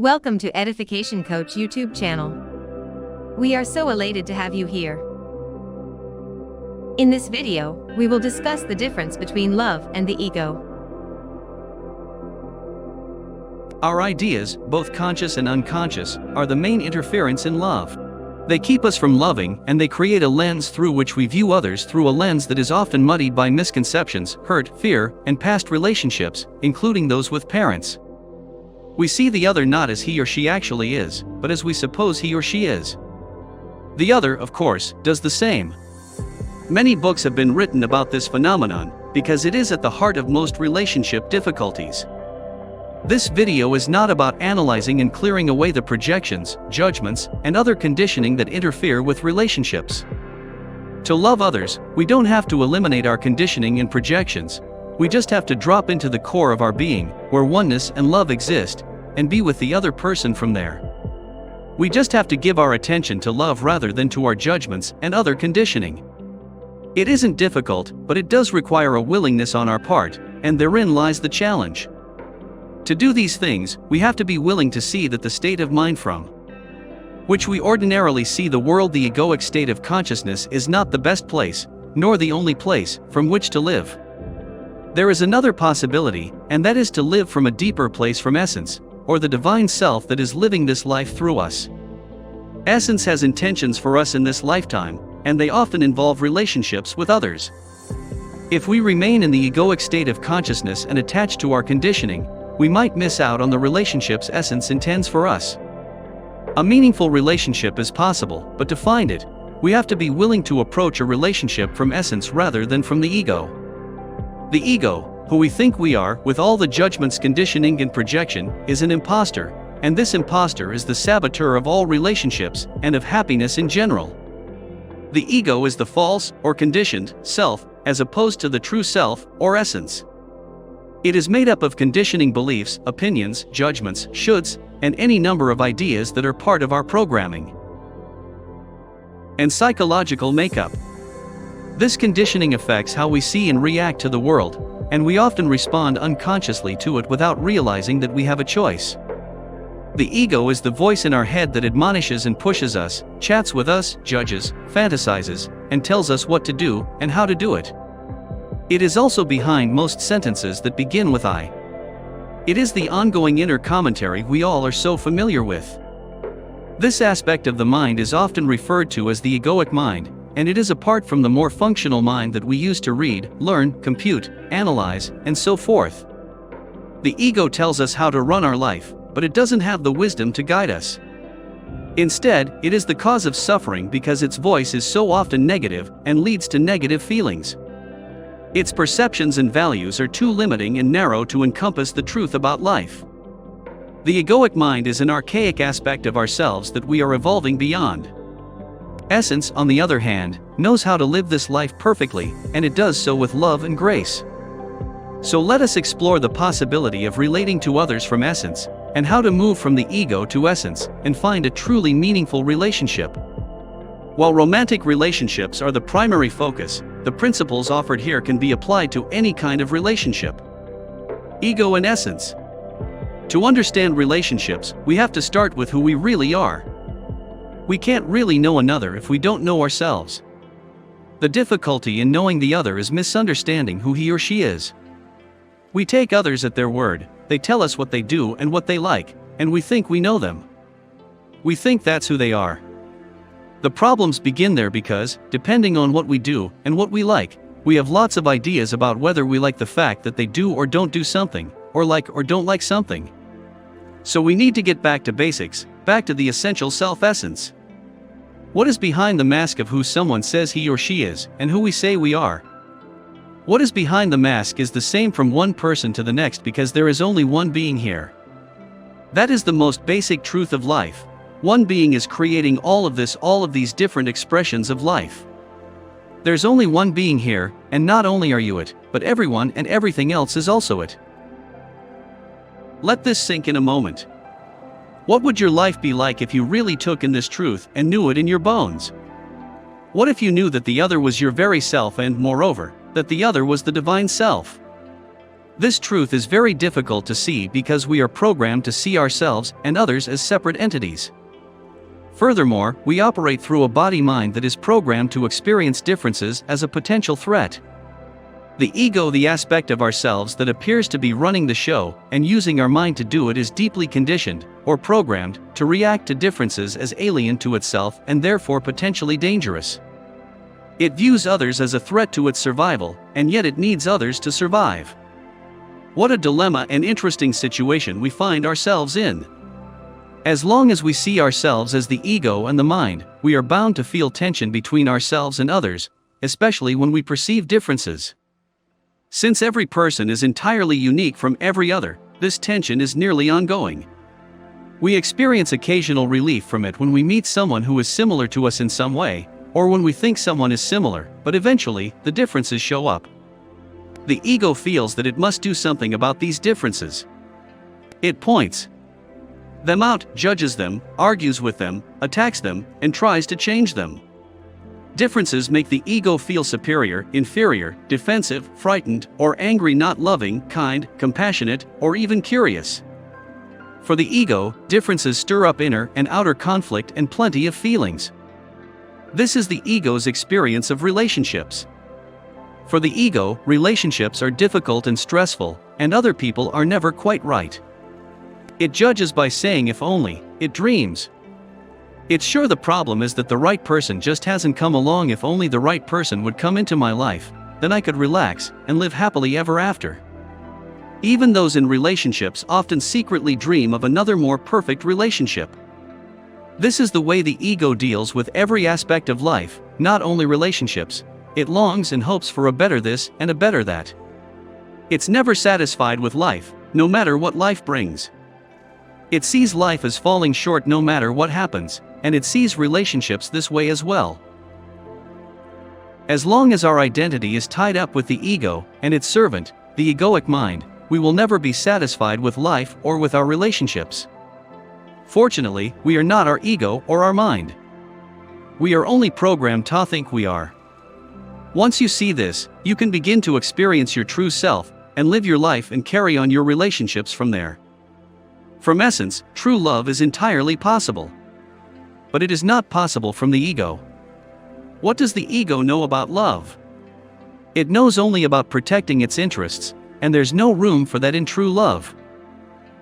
Welcome to Edification Coach YouTube channel. We are so elated to have you here. In this video, we will discuss the difference between love and the ego. Our ideas, both conscious and unconscious, are the main interference in love. They keep us from loving, and they create a lens through which we view others through a lens that is often muddied by misconceptions, hurt, fear, and past relationships, including those with parents. We see the other not as he or she actually is, but as we suppose he or she is. The other, of course, does the same. Many books have been written about this phenomenon, because it is at the heart of most relationship difficulties. This video is not about analyzing and clearing away the projections, judgments, and other conditioning that interfere with relationships. To love others, we don't have to eliminate our conditioning and projections. We just have to drop into the core of our being, where oneness and love exist, and be with the other person from there. We just have to give our attention to love rather than to our judgments and other conditioning. It isn't difficult, but it does require a willingness on our part, and therein lies the challenge. To do these things, we have to be willing to see that the state of mind from which we ordinarily see the world, the egoic state of consciousness, is not the best place, nor the only place, from which to live. There is another possibility, and that is to live from a deeper place, from essence, or the divine self that is living this life through us. Essence has intentions for us in this lifetime, and they often involve relationships with others. If we remain in the egoic state of consciousness and attached to our conditioning, we might miss out on the relationships essence intends for us. A meaningful relationship is possible, but to find it, we have to be willing to approach a relationship from essence rather than from the ego. The ego, who we think we are, with all the judgments, conditioning, and projection, is an imposter, and this imposter is the saboteur of all relationships, and of happiness in general. The ego is the false, or conditioned, self, as opposed to the true self, or essence. It is made up of conditioning beliefs, opinions, judgments, shoulds, and any number of ideas that are part of our programming and psychological makeup. This conditioning affects how we see and react to the world, and we often respond unconsciously to it without realizing that we have a choice. The ego is the voice in our head that admonishes and pushes us, chats with us, judges, fantasizes, and tells us what to do and how to do it. It is also behind most sentences that begin with I. It is the ongoing inner commentary we all are so familiar with. This aspect of the mind is often referred to as the egoic mind, and it is apart from the more functional mind that we use to read, learn, compute, analyze, and so forth. The ego tells us how to run our life, but it doesn't have the wisdom to guide us. Instead, it is the cause of suffering because its voice is so often negative and leads to negative feelings. Its perceptions and values are too limiting and narrow to encompass the truth about life. The egoic mind is an archaic aspect of ourselves that we are evolving beyond. Essence, on the other hand, knows how to live this life perfectly, and it does so with love and grace. So let us explore the possibility of relating to others from essence, and how to move from the ego to essence, and find a truly meaningful relationship. While romantic relationships are the primary focus, the principles offered here can be applied to any kind of relationship. Ego and essence. To understand relationships, we have to start with who we really are. We can't really know another if we don't know ourselves. The difficulty in knowing the other is misunderstanding who he or she is. We take others at their word, they tell us what they do and what they like, and we think we know them. We think that's who they are. The problems begin there because, depending on what we do and what we like, we have lots of ideas about whether we like the fact that they do or don't do something, or like or don't like something. So we need to get back to basics, back to the essential self-essence. What is behind the mask of who someone says he or she is, and who we say we are? What is behind the mask is the same from one person to the next because there is only one being here. That is the most basic truth of life. One being is creating all of these different expressions of life. There's only one being here, and not only are you it, but everyone and everything else is also it. Let this sink in a moment. What would your life be like if you really took in this truth and knew it in your bones? What if you knew that the other was your very self and, moreover, that the other was the divine self? This truth is very difficult to see because we are programmed to see ourselves and others as separate entities. Furthermore, we operate through a body-mind that is programmed to experience differences as a potential threat. The ego, the aspect of ourselves that appears to be running the show and using our mind to do it, is deeply conditioned, or programmed, to react to differences as alien to itself and therefore potentially dangerous. It views others as a threat to its survival, and yet it needs others to survive. What a dilemma and interesting situation we find ourselves in. As long as we see ourselves as the ego and the mind, we are bound to feel tension between ourselves and others, especially when we perceive differences. Since every person is entirely unique from every other, this tension is nearly ongoing. We experience occasional relief from it when we meet someone who is similar to us in some way, or when we think someone is similar, but eventually, the differences show up. The ego feels that it must do something about these differences. It points them out, judges them, argues with them, attacks them, and tries to change them. Differences make the ego feel superior, inferior, defensive, frightened, or angry, not loving, kind, compassionate, or even curious. For the ego, differences stir up inner and outer conflict and plenty of feelings. This is the ego's experience of relationships. For the ego, relationships are difficult and stressful, and other people are never quite right. It judges by saying if only, it dreams. It's sure the problem is that the right person just hasn't come along. If only the right person would come into my life, then I could relax and live happily ever after. Even those in relationships often secretly dream of another more perfect relationship. This is the way the ego deals with every aspect of life, not only relationships. It longs and hopes for a better this and a better that. It's never satisfied with life, no matter what life brings. It sees life as falling short no matter what happens, and it sees relationships this way as well. As long as our identity is tied up with the ego and its servant, the egoic mind, we will never be satisfied with life or with our relationships. Fortunately, we are not our ego or our mind. We are only programmed to think we are. Once you see this, you can begin to experience your true self and live your life and carry on your relationships from there. From essence, true love is entirely possible. But it is not possible from the ego. What does the ego know about love? It knows only about protecting its interests, and there's no room for that in true love.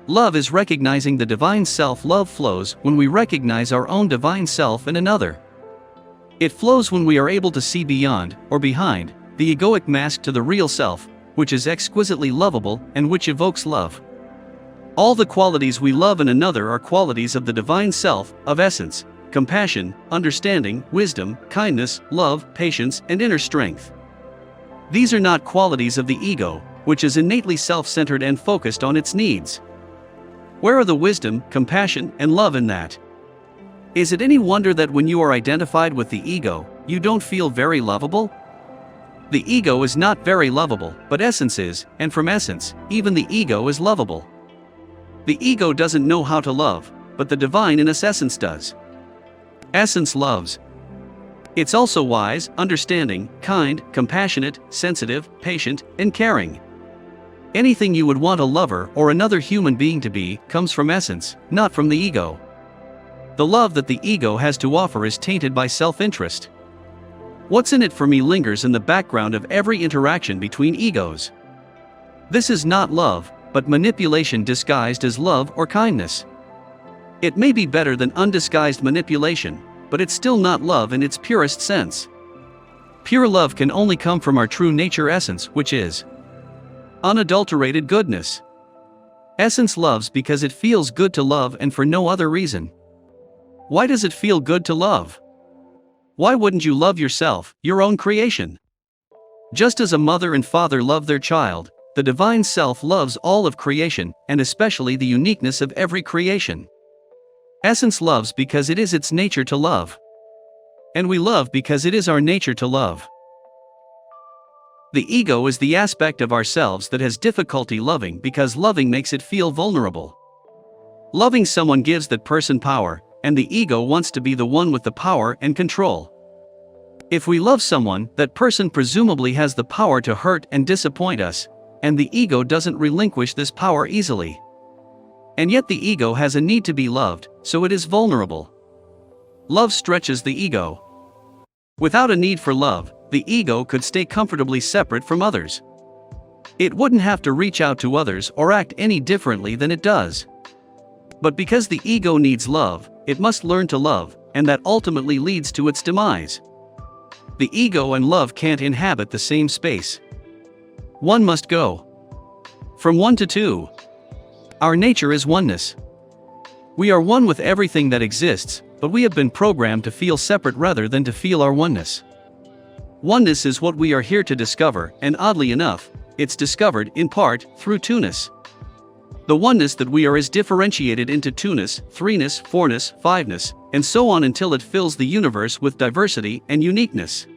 Love is recognizing the divine self. Love flows when we recognize our own divine self in another. It flows when we are able to see beyond, or behind, the egoic mask to the real self, which is exquisitely lovable and which evokes love. All the qualities we love in another are qualities of the divine self, of essence: compassion, understanding, wisdom, kindness, love, patience, and inner strength. These are not qualities of the ego, which is innately self-centered and focused on its needs. Where are the wisdom, compassion, and love in that? Is it any wonder that when you are identified with the ego, you don't feel very lovable? The ego is not very lovable, but essence is, and from essence, even the ego is lovable. The ego doesn't know how to love, but the divine in us essence does. Essence loves. It's also wise, understanding, kind, compassionate, sensitive, patient, and caring. Anything you would want a lover or another human being to be comes from essence, not from the ego. The love that the ego has to offer is tainted by self-interest. What's in it for me lingers in the background of every interaction between egos. This is not love, but manipulation disguised as love or kindness. It may be better than undisguised manipulation, but it's still not love in its purest sense. Pure love can only come from our true nature essence, which is unadulterated goodness. Essence loves because it feels good to love and for no other reason. Why does it feel good to love? Why wouldn't you love yourself, your own creation? Just as a mother and father love their child, the divine self loves all of creation, and especially the uniqueness of every creation. Essence loves because it is its nature to love. And we love because it is our nature to love. The ego is the aspect of ourselves that has difficulty loving because loving makes it feel vulnerable. Loving someone gives that person power, and the ego wants to be the one with the power and control. If we love someone, that person presumably has the power to hurt and disappoint us, and the ego doesn't relinquish this power easily. And yet the ego has a need to be loved, so it is vulnerable. Love stretches the ego. Without a need for love, the ego could stay comfortably separate from others. It wouldn't have to reach out to others or act any differently than it does. But because the ego needs love, it must learn to love, and that ultimately leads to its demise. The ego and love can't inhabit the same space. One must go. From one to two. Our nature is oneness. We are one with everything that exists, but we have been programmed to feel separate rather than to feel our oneness. Oneness is what we are here to discover, and oddly enough, it's discovered, in part, through two-ness. The oneness that we are is differentiated into two-ness, three-ness, four-ness, five-ness, and so on until it fills the universe with diversity and uniqueness.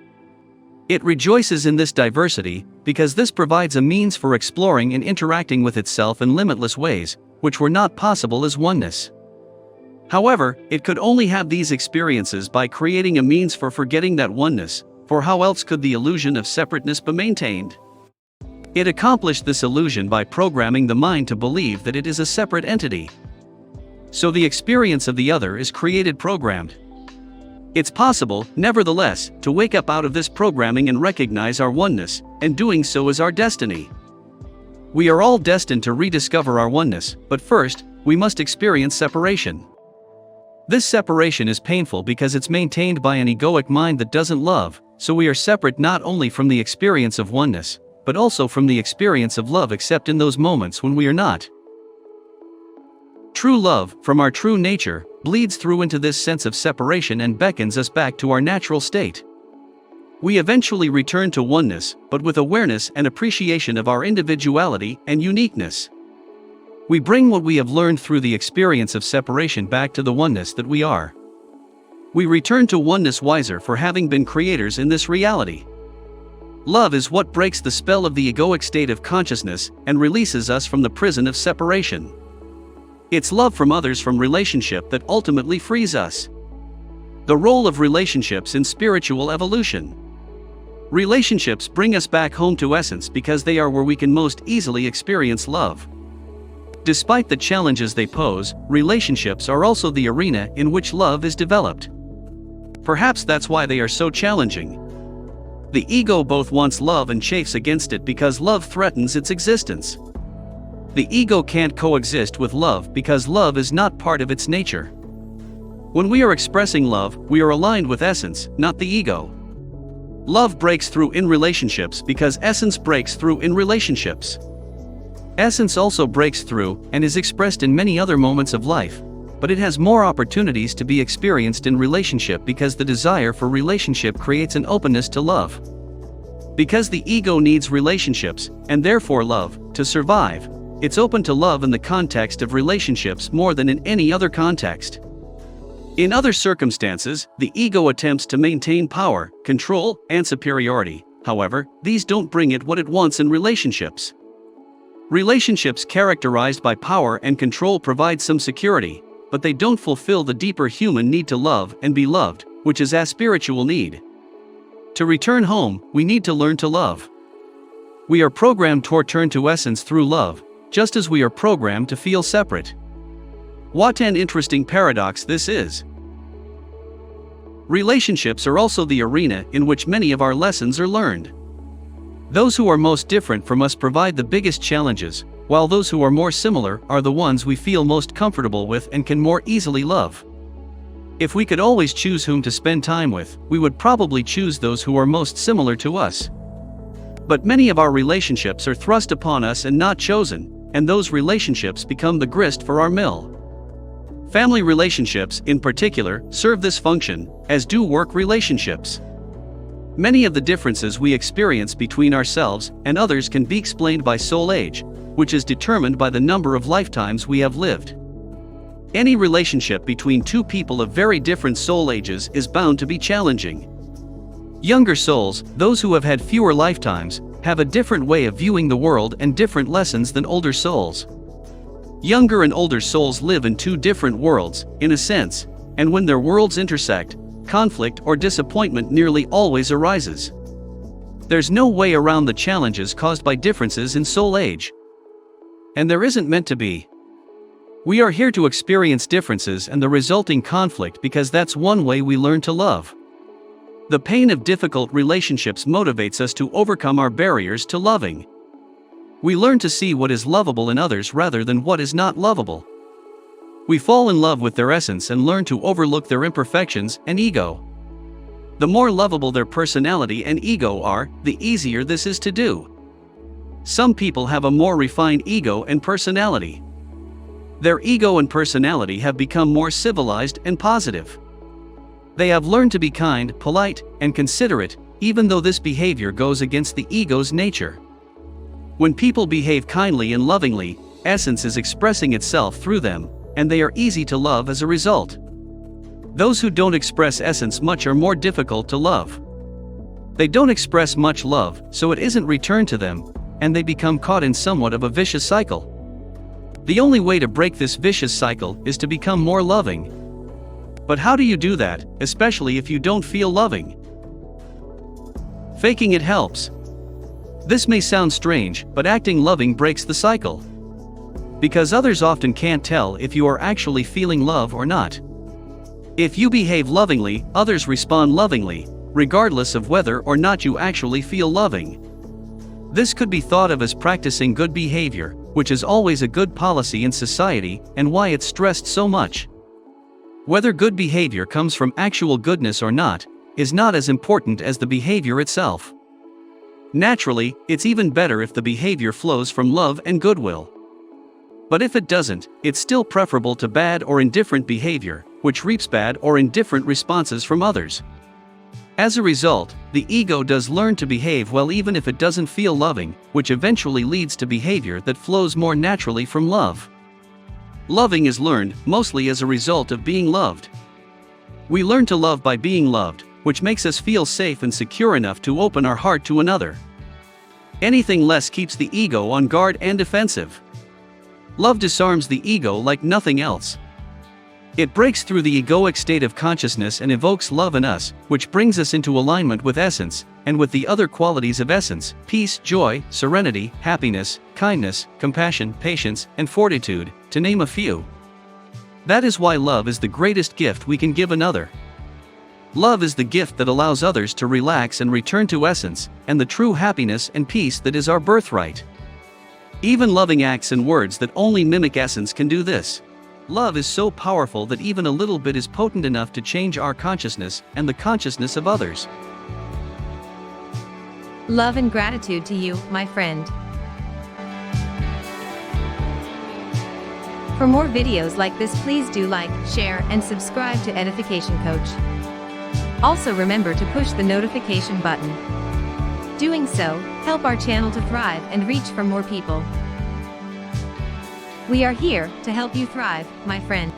It rejoices in this diversity, because this provides a means for exploring and interacting with itself in limitless ways, which were not possible as oneness. However, it could only have these experiences by creating a means for forgetting that oneness, for how else could the illusion of separateness be maintained? It accomplished this illusion by programming the mind to believe that it is a separate entity. So the experience of the other is created programmed. It's possible, nevertheless, to wake up out of this programming and recognize our oneness, and doing so is our destiny. We are all destined to rediscover our oneness, but first, we must experience separation. This separation is painful because it's maintained by an egoic mind that doesn't love, so we are separate not only from the experience of oneness, but also from the experience of love except in those moments when we are not. True love, from our true nature, bleeds through into this sense of separation and beckons us back to our natural state. We eventually return to oneness, but with awareness and appreciation of our individuality and uniqueness. We bring what we have learned through the experience of separation back to the oneness that we are. We return to oneness wiser for having been creators in this reality. Love is what breaks the spell of the egoic state of consciousness and releases us from the prison of separation. It's love from others from relationship that ultimately frees us. The role of relationships in spiritual evolution. Relationships bring us back home to essence because they are where we can most easily experience love. Despite the challenges they pose, relationships are also the arena in which love is developed. Perhaps that's why they are so challenging. The ego both wants love and chafes against it because love threatens its existence. The ego can't coexist with love because love is not part of its nature. When we are expressing love, we are aligned with essence, not the ego. Love breaks through in relationships because essence breaks through in relationships. Essence also breaks through and is expressed in many other moments of life, but it has more opportunities to be experienced in relationship because the desire for relationship creates an openness to love. Because the ego needs relationships, and therefore love, to survive, it's open to love in the context of relationships more than in any other context. In other circumstances, the ego attempts to maintain power, control, and superiority. However, these don't bring it what it wants in relationships. Relationships characterized by power and control provide some security, but they don't fulfill the deeper human need to love and be loved, which is a spiritual need. To return home, we need to learn to love. We are programmed to return to essence through love, just as we are programmed to feel separate. What an interesting paradox this is. Relationships are also the arena in which many of our lessons are learned. Those who are most different from us provide the biggest challenges, while those who are more similar are the ones we feel most comfortable with and can more easily love. If we could always choose whom to spend time with, we would probably choose those who are most similar to us. But many of our relationships are thrust upon us and not chosen, and those relationships become the grist for our mill. Family relationships, in particular, serve this function, as do work relationships. Many of the differences we experience between ourselves and others can be explained by soul age, which is determined by the number of lifetimes we have lived. Any relationship between two people of very different soul ages is bound to be challenging. Younger souls, those who have had fewer lifetimes, have a different way of viewing the world and different lessons than older souls. Younger and older souls live in two different worlds, in a sense, and when their worlds intersect, conflict or disappointment nearly always arises. There's no way around the challenges caused by differences in soul age. And there isn't meant to be. We are here to experience differences and the resulting conflict because that's one way we learn to love. The pain of difficult relationships motivates us to overcome our barriers to loving. We learn to see what is lovable in others rather than what is not lovable. We fall in love with their essence and learn to overlook their imperfections and ego. The more lovable their personality and ego are, the easier this is to do. Some people have a more refined ego and personality. Their ego and personality have become more civilized and positive. They have learned to be kind, polite, and considerate, even though this behavior goes against the ego's nature. When people behave kindly and lovingly, essence is expressing itself through them, and they are easy to love as a result. Those who don't express essence much are more difficult to love. They don't express much love, so it isn't returned to them, and they become caught in somewhat of a vicious cycle. The only way to break this vicious cycle is to become more loving. But how do you do that, especially if you don't feel loving? Faking it helps. This may sound strange, but acting loving breaks the cycle. Because others often can't tell if you are actually feeling love or not. If you behave lovingly, others respond lovingly, regardless of whether or not you actually feel loving. This could be thought of as practicing good behavior, which is always a good policy in society, and why it's stressed so much. Whether good behavior comes from actual goodness or not, is not as important as the behavior itself. Naturally, it's even better if the behavior flows from love and goodwill. But if it doesn't, it's still preferable to bad or indifferent behavior, which reaps bad or indifferent responses from others. As a result, the ego does learn to behave well even if it doesn't feel loving, which eventually leads to behavior that flows more naturally from love. Loving is learned, mostly as a result of being loved. We learn to love by being loved, which makes us feel safe and secure enough to open our heart to another. Anything less keeps the ego on guard and defensive. Love disarms the ego like nothing else. It breaks through the egoic state of consciousness and evokes love in us, which brings us into alignment with essence, and with the other qualities of essence: peace, joy, serenity, happiness, kindness, compassion, patience, and fortitude, to name a few. That is why love is the greatest gift we can give another. Love is the gift that allows others to relax and return to essence, and the true happiness and peace that is our birthright. Even loving acts and words that only mimic essence can do this. Love is so powerful that even a little bit is potent enough to change our consciousness and the consciousness of others. Love and gratitude to you, my friend. For more videos like this, please do like, share, and subscribe to Edification Coach. Also remember to push the notification button. Doing so, help our channel to thrive and reach for more people. We are here to help you thrive, my friend.